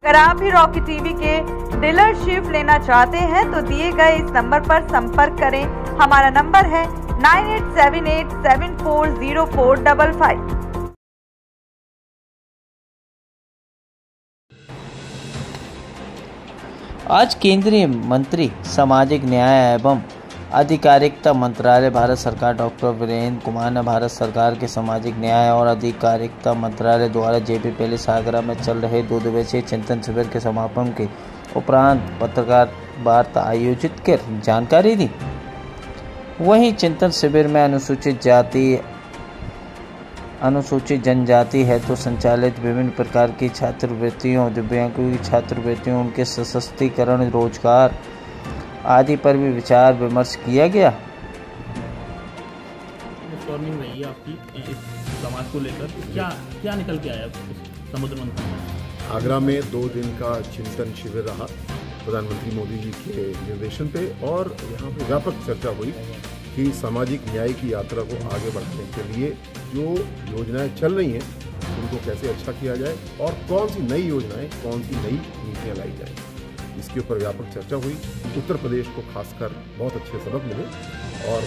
अगर आप भी रॉकी टीवी के डीलरशिप लेना चाहते हैं तो दिए गए इस नंबर पर संपर्क करें। हमारा नंबर है 9878740455। आज केंद्रीय मंत्री सामाजिक न्याय एवं अधिकारिता मंत्रालय भारत सरकार डॉक्टर वीरेंद्र कुमार ने भारत सरकार के सामाजिक न्याय और अधिकारिता मंत्रालय द्वारा जेपी पैलेस आगरा में चल रहे 2 दिवसीय चिंतन शिविर के समापन के उपरांत पत्रकार वार्ता आयोजित कर जानकारी दी। वहीं चिंतन शिविर में अनुसूचित जनजाति हेतु संचालित विभिन्न प्रकार की छात्रवृत्तियों, दिव्यांगों की छात्रवृत्तियों, उनके सशक्तिकरण, रोजगार आदि पर भी विचार विमर्श किया गया। रही आपकी इस समाज को लेकर क्या निकल के आया समुद्र मंथन में? आगरा में 2 दिन का चिंतन शिविर रहा प्रधानमंत्री मोदी जी के निर्देशन पे, और यहाँ पे व्यापक चर्चा हुई कि सामाजिक न्याय की यात्रा को आगे बढ़ाने के लिए जो योजनाएं चल रही हैं उनको कैसे अच्छा किया जाए और कौन सी नई योजनाएं, कौन सी नई नीतियां लाई जाए, इसके ऊपर व्यापक चर्चा हुई। उत्तर प्रदेश को खासकर बहुत अच्छे सबक मिले और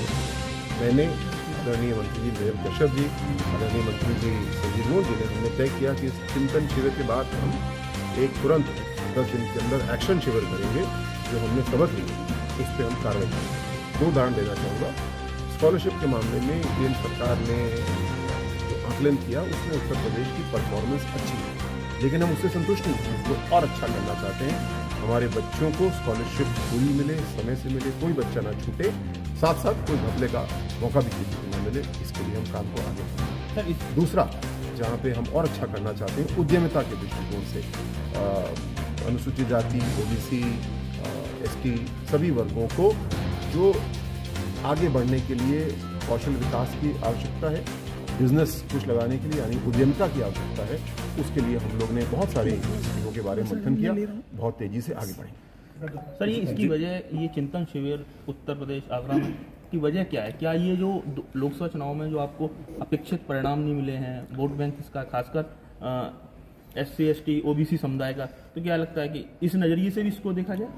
मैंने आदरणीय मंत्री जी वीरेंद्र कश्यप जी, आदरणीय मंत्री जी संजीव लोन जी ने हमने तय किया कि इस चिंतन शिविर के बाद हम एक तुरंत 10 दिन के अंदर एक्शन शिविर करेंगे। जो हमने सबक लिए उस पर हम कार्रवाई करेंगे। 2 उदाहरण देना चाहूँगा। स्कॉलरशिप के मामले में केंद्र सरकार ने जो आकलन किया उसमें उत्तर प्रदेश की परफॉर्मेंस अच्छी है, लेकिन हम उससे संतुष्ट नहीं हैं, उसको और अच्छा करना चाहते हैं। हमारे बच्चों को स्कॉलरशिप पूरी मिले, समय से मिले, कोई बच्चा ना छूटे, साथ साथ कोई घपले का मौका भी किसी को न मिले, इसके लिए हम काम को आगे बढ़ाएं। दूसरा, जहाँ पे हम और अच्छा करना चाहते हैं उद्यमिता के दृष्टिकोण से अनुसूचित जाति, ओबीसी, एसटी सभी वर्गों को जो आगे बढ़ने के लिए कौशल विकास की आवश्यकता है, बिजनेस कुछ लगाने के लिए यानी उद्यमिता की आवश्यकता है, उसके लिए हम लोग ने बहुत सारे चीज़ों के बारे में मंथन किया, बहुत तेजी से आगे बढ़े। सर, ये इसकी वजह, ये चिंतन शिविर उत्तर प्रदेश आगरा में की वजह क्या है? क्या ये जो लोकसभा चुनाव में जो आपको अपेक्षित परिणाम नहीं मिले हैं, वोट बैंक इसका खासकर SC, ST, OBC समुदाय का, तो क्या लगता है कि इस नज़रिए से भी इसको देखा जाए?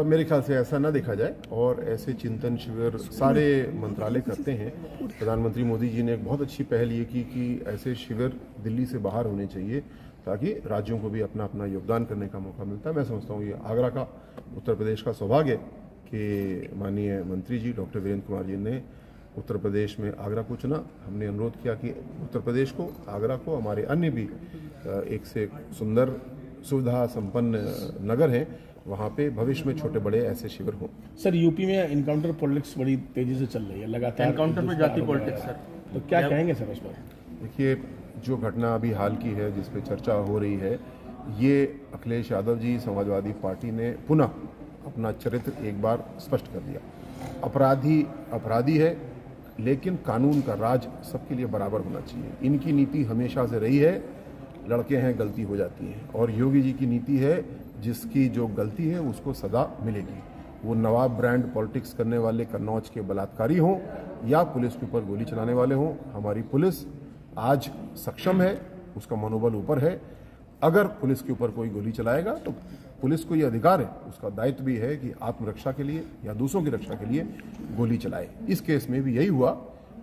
मेरे ख्याल से ऐसा ना देखा जाए, और ऐसे चिंतन शिविर सारे मंत्रालय करते हैं। प्रधानमंत्री मोदी जी ने एक बहुत अच्छी पहल ये की कि ऐसे शिविर दिल्ली से बाहर होने चाहिए ताकि राज्यों को भी अपना अपना योगदान करने का मौका मिलता है। मैं समझता हूँ ये आगरा का, उत्तर प्रदेश का सौभाग्य कि माननीय मंत्री जी डॉक्टर वीरेंद्र कुमार जी ने उत्तर प्रदेश में आगरा को चुना। हमने अनुरोध किया कि उत्तर प्रदेश को, आगरा को, हमारे अन्य भी एक से सुंदर सुविधा संपन्न नगर हैं, वहाँ पे भविष्य में छोटे बड़े ऐसे शिविर हों। सर, यूपी में इनकाउंटर पॉलिटिक्स बड़ी तेजी से चल रही है, लगातार एनकाउंटर में जाति पॉलिटिक्स। सर, तो क्या कहेंगे सर इस पर? देखिए, जो घटना अभी हाल की है जिस पे चर्चा हो रही है, ये अखिलेश यादव जी समाजवादी पार्टी ने पुनः अपना चरित्र एक बार स्पष्ट कर दिया। अपराधी अपराधी है, लेकिन कानून का राज सबके लिए बराबर होना चाहिए। इनकी नीति हमेशा से रही है, लड़के हैं गलती हो जाती है, और योगी जी की नीति है जिसकी जो गलती है उसको सजा मिलेगी। वो नवाब ब्रांड पॉलिटिक्स करने वाले कन्नौज के बलात्कारी हों या पुलिस के ऊपर गोली चलाने वाले हों, हमारी पुलिस आज सक्षम है, उसका मनोबल ऊपर है। अगर पुलिस के ऊपर कोई गोली चलाएगा तो पुलिस को ये अधिकार है, उसका दायित्व भी है कि आत्मरक्षा के लिए या दूसरों की रक्षा के लिए गोली चलाए। इस केस में भी यही हुआ।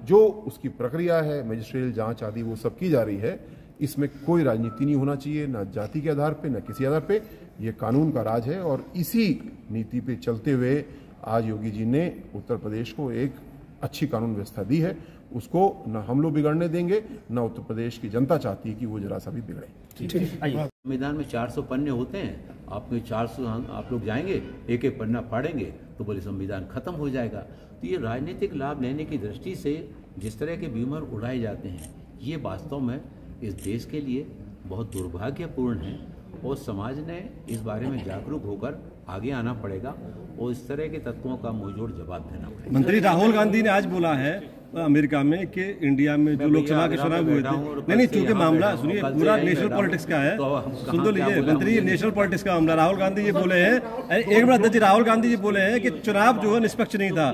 जो उसकी प्रक्रिया है, मजिस्ट्रियल जांच आदि वो सब की जा रही है, इसमें कोई राजनीति नहीं होना चाहिए, न जाति के आधार पे, न किसी आधार पे। ये कानून का राज है, और इसी नीति पे चलते हुए आज योगी जी ने उत्तर प्रदेश को एक अच्छी कानून व्यवस्था दी है। उसको न हम लोग बिगड़ने देंगे, न उत्तर प्रदेश की जनता चाहती है कि वो जरा सा भी बिगड़े। संविधान में 400 पन्ने होते हैं, आपके 400 आप लोग जाएंगे, एक एक पन्ना फाड़ेंगे तो बोले संविधान खत्म हो जाएगा। तो ये राजनीतिक लाभ लेने की दृष्टि से जिस तरह के ब्यूमर उड़ाए जाते हैं, ये वास्तव में इस देश के लिए बहुत दुर्भाग्यपूर्ण है, और समाज ने इस बारे में जागरूक होकर आगे आना पड़ेगा और इस तरह के तत्वों का मुंहजोड़ जवाब देना पड़ेगा। मंत्री राहुल गांधी ने आज बोला है अमेरिका में कि इंडिया में जो लोकसभा के चुनाव हुए थे, नहीं चूंकि मामला सुनिए पूरा नेशनल पॉलिटिक्स का है, सुन तो लीजिए मंत्री, नेशनल पॉलिटिक्स का मामला। राहुल गांधी ये बोले हैं, एक बार अध्यक्ष राहुल गांधी जी बोले हैं कि चुनाव जो है निष्पक्ष नहीं था,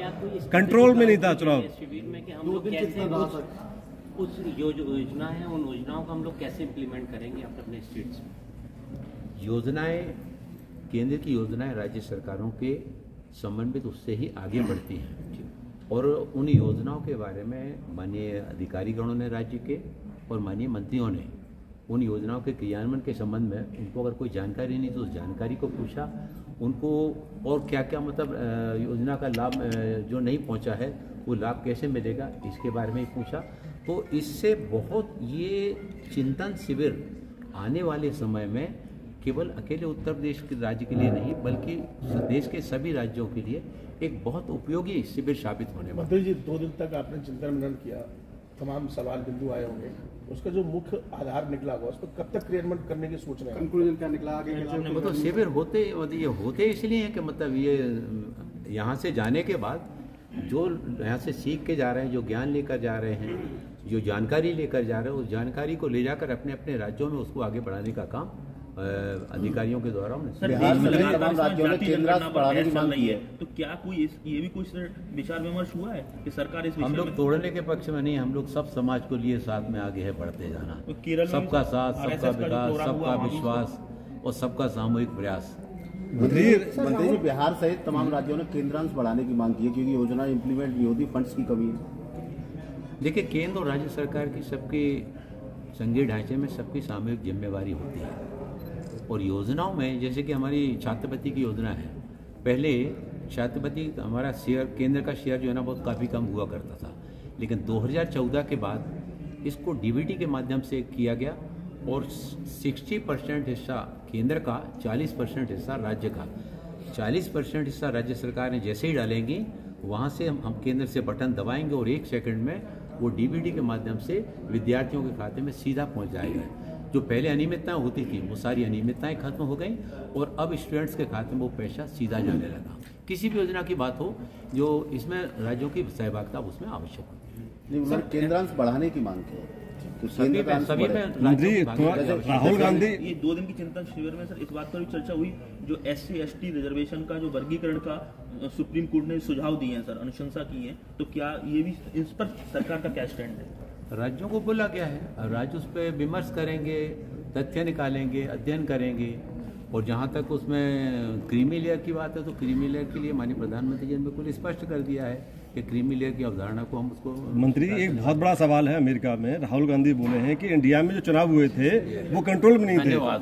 कंट्रोल में नहीं था चुनाव। उस योजना है, उन योजनाओं को हम लोग कैसे इम्प्लीमेंट करेंगे अपने स्टेट्स में? योजनाएं, केंद्र की योजनाएं राज्य सरकारों के समन्वित उससे ही आगे बढ़ती हैं और उन योजनाओं के बारे में माननीय अधिकारीगणों ने राज्य के और माननीय मंत्रियों ने उन योजनाओं के क्रियान्वयन के संबंध में उनको अगर कोई जानकारी नहीं तो उस जानकारी को पूछा, उनको और क्या क्या मतलब योजना का लाभ जो नहीं पहुंचा है वो लाभ कैसे मिलेगा इसके बारे में ही पूछा। तो इससे बहुत ये चिंतन शिविर आने वाले समय में केवल अकेले उत्तर प्रदेश के राज्य के लिए नहीं बल्कि देश के सभी राज्यों के लिए एक बहुत उपयोगी शिविर साबित होने वाला। मंत्री जी, 2 दिन तक आपने चिंतन मनन किया, तमाम सवाल बिंदु आए होंगे, उसका जो मुख्य आधार निकला होगा उस पर कब तक क्रियान्वयन करने की सोच रहे हैं? कंक्लूजन क्या निकला आगे? मतलब शिविर होते इसलिए हैं कि मतलब ये यहाँ से जाने के बाद जो यहाँ से सीख के जा रहे हैं, जो ज्ञान लेकर जा रहे हैं, जो जानकारी लेकर जा रहे हैं, उस जानकारी को ले जाकर अपने अपने राज्यों में उसको आगे बढ़ाने का काम अधिकारियों के द्वारा बढ़ाने की मांग है। तो क्या कोई ये भी कुछ विचार विमर्श हुआ है कि सरकार इस हम लोग तोड़ने के पक्ष में नहीं, हम लोग सब समाज को लिए साथ में आगे है बढ़ते जाना, सबका साथ, सबका विकास, सबका विश्वास और सबका सामूहिक प्रयास। मंत्री जी, बिहार सहित तमाम राज्यों ने केंद्रांश बढ़ाने की मांग की है क्योंकि योजना इम्प्लीमेंट नहीं होती, फंड्स की कमी है। देखिए, केंद्र और राज्य सरकार की सबकी संघीय ढांचे में सबकी सामूहिक जिम्मेवारी होती है और योजनाओं में जैसे कि हमारी छात्रवृत्ति की योजना है, पहले छात्रवृत्ति हमारा शेयर, केंद्र का शेयर जो है ना बहुत काफ़ी कम हुआ करता था, लेकिन 2014 के बाद इसको डीबीटी के माध्यम से किया गया और 60% हिस्सा केंद्र का, 40% हिस्सा राज्य का। 40% हिस्सा राज्य सरकार ने जैसे ही डालेंगी वहाँ से हम केंद्र से बटन दबाएंगे और 1 सेकंड में वो डीबीटी के माध्यम से विद्यार्थियों के खाते में सीधा पहुँच जाएगा। जो पहले अनियमितताएं होती थी वो सारी अनियमितताएं खत्म हो गई और अब स्टूडेंट्स के खाते में वो पैसा सीधा जाने लगा। किसी भी योजना की बात हो जो इसमें राज्यों की सहभागिता उसमें आवश्यक होती है। सर, केंद्रांश बढ़ाने की मांग की तो सभी राहुल गांधी ये 2 दिन की चिंतन शिविर में सर इस बात पर भी चर्चा हुई जो SC ST रिजर्वेशन का जो वर्गीकरण का सुप्रीम कोर्ट ने सुझाव दिए हैं सर, अनुशंसा की है, तो क्या ये भी इस पर सरकार का क्या स्टैंड है? राज्यों को बोला गया है, राज्य उस पर विमर्श करेंगे, तथ्य निकालेंगे, अध्ययन करेंगे और जहाँ तक उसमें क्रीमी लेयर की बात है तो क्रीमी लेयर के लिए माननीय प्रधानमंत्री जी ने बिल्कुल स्पष्ट कर दिया है कि क्रीमी लेयर की अवधारणा को हम उसको। मंत्री, एक बहुत बड़ा सवाल है, अमेरिका में राहुल गांधी बोले हैं कि इंडिया में जो चुनाव हुए थे वो कंट्रोल में नहीं थे। धन्यवाद।